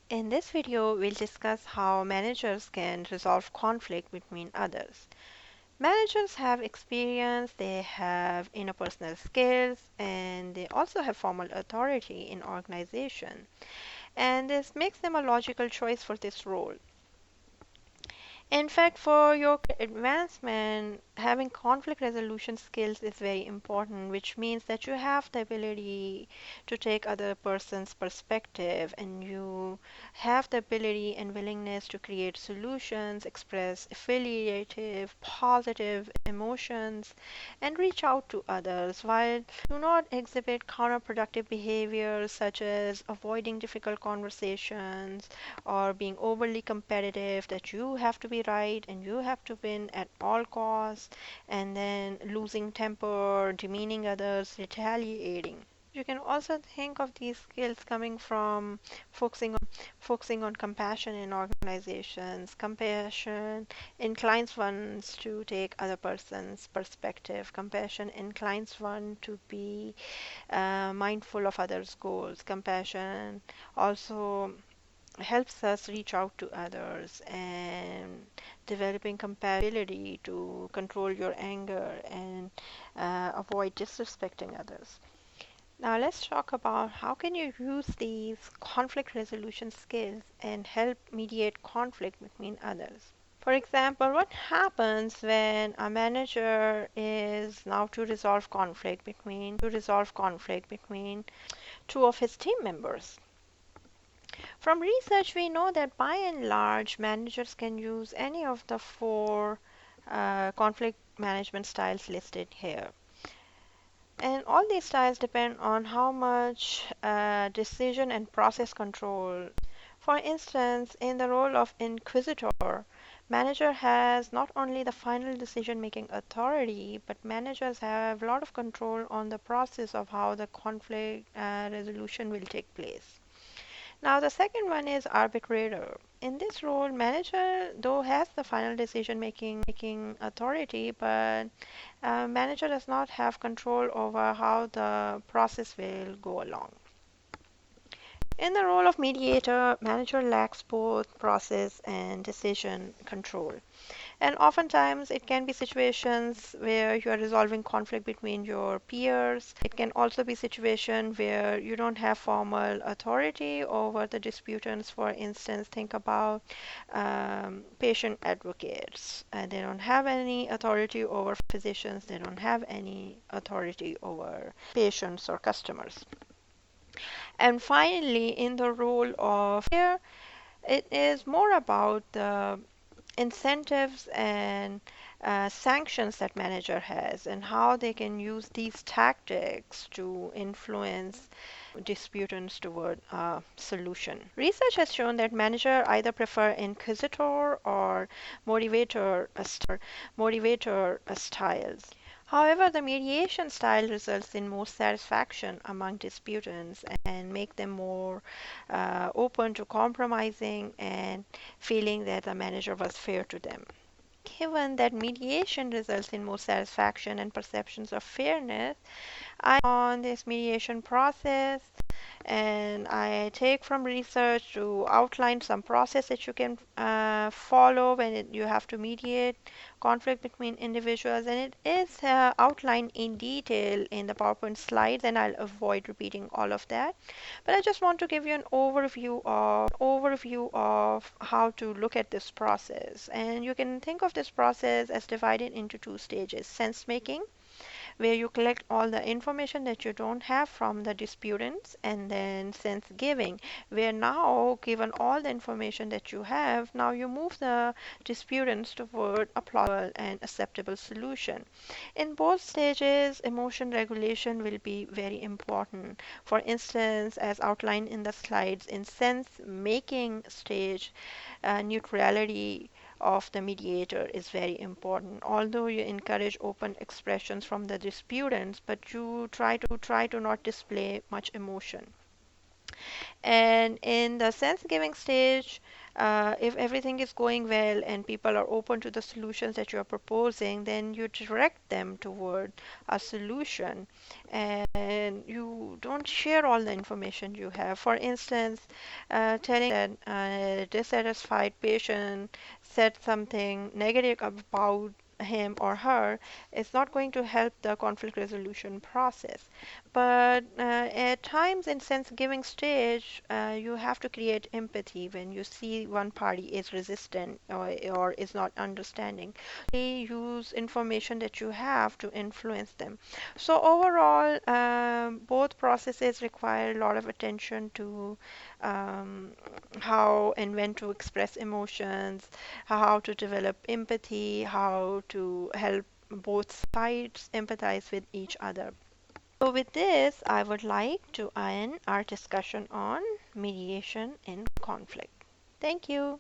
In this video, we'll discuss how managers can resolve conflict between others. Managers have experience, they have interpersonal skills, and they also have formal authority in organization. And this makes them a logical choice for this role. In fact, for your advancement, having conflict resolution skills is very important, which means that you have the ability to take other person's perspective and you have the ability and willingness to create solutions, express affiliative, positive emotions, and reach out to others while do not exhibit counterproductive behaviors such as avoiding difficult conversations or being overly competitive that you have to be right and you have to win at all costs, and then losing temper, demeaning others, retaliating. You can also think of these skills coming from focusing on compassion in organizations. Compassion inclines one to take other person's perspective. Compassion inclines one to be mindful of others' goals. Compassion also helps us reach out to others, and developing compatibility to control your anger and avoid disrespecting others. Now let's talk about how can you use these conflict resolution skills and help mediate conflict between others. For example, what happens when a manager is now to resolve conflict between two of his team members? From research, we know that by and large, managers can use any of the four conflict management styles listed here. And all these styles depend on how much decision and process control. For instance, in the role of inquisitor, manager has not only the final decision-making authority, but managers have a lot of control on the process of how the conflict resolution will take place. Now, the second one is arbitrator. In this role, manager though has the final decision making authority, but manager does not have control over how the process will go along. In the role of mediator, manager lacks both process and decision control. And oftentimes it can be situations where you are resolving conflict between your peers. It can also be situation where you don't have formal authority over the disputants. For instance, think about patient advocates. They don't have any authority over physicians. They don't have any authority over patients or customers. And finally, in the role of here, it is more about the incentives and sanctions that manager has and how they can use these tactics to influence disputants toward a solution. Research has shown that manager either prefer inquisitor or motivator styles. However, the mediation style results in more satisfaction among disputants and make them more open to compromising and feeling that the manager was fair to them. Given that mediation results in more satisfaction and perceptions of fairness, I on this mediation process, and I take from research to outline some process that you can follow when you have to mediate conflict between individuals, and it is outlined in detail in the PowerPoint slides, and I'll avoid repeating all of that. But I just want to give you an overview of how to look at this process. And you can think of this process as divided into two stages: sense making, where you collect all the information that you don't have from the disputants, and then sense giving, where now given all the information that you have, now you move the disputants toward a plausible and acceptable solution. In both stages, emotion regulation will be very important. For instance, as outlined in the slides, in sense making stage, neutrality of the mediator is very important. Although you encourage open expressions from the disputants, but you try to not display much emotion. And in the sense giving stage, if everything is going well and people are open to the solutions that you are proposing, then you direct them toward a solution and you don't share all the information you have. For instance, telling that a dissatisfied patient said something negative about him or her is not going to help the conflict resolution process. But at times in sense giving stage, you have to create empathy when you see one party is resistant or is not understanding. They use information that you have to influence them. So overall, both processes require a lot of attention to um, how and when to express emotions, how to develop empathy, how to help both sides empathize with each other. So with this, I would like to end our discussion on mediation in conflict. Thank you.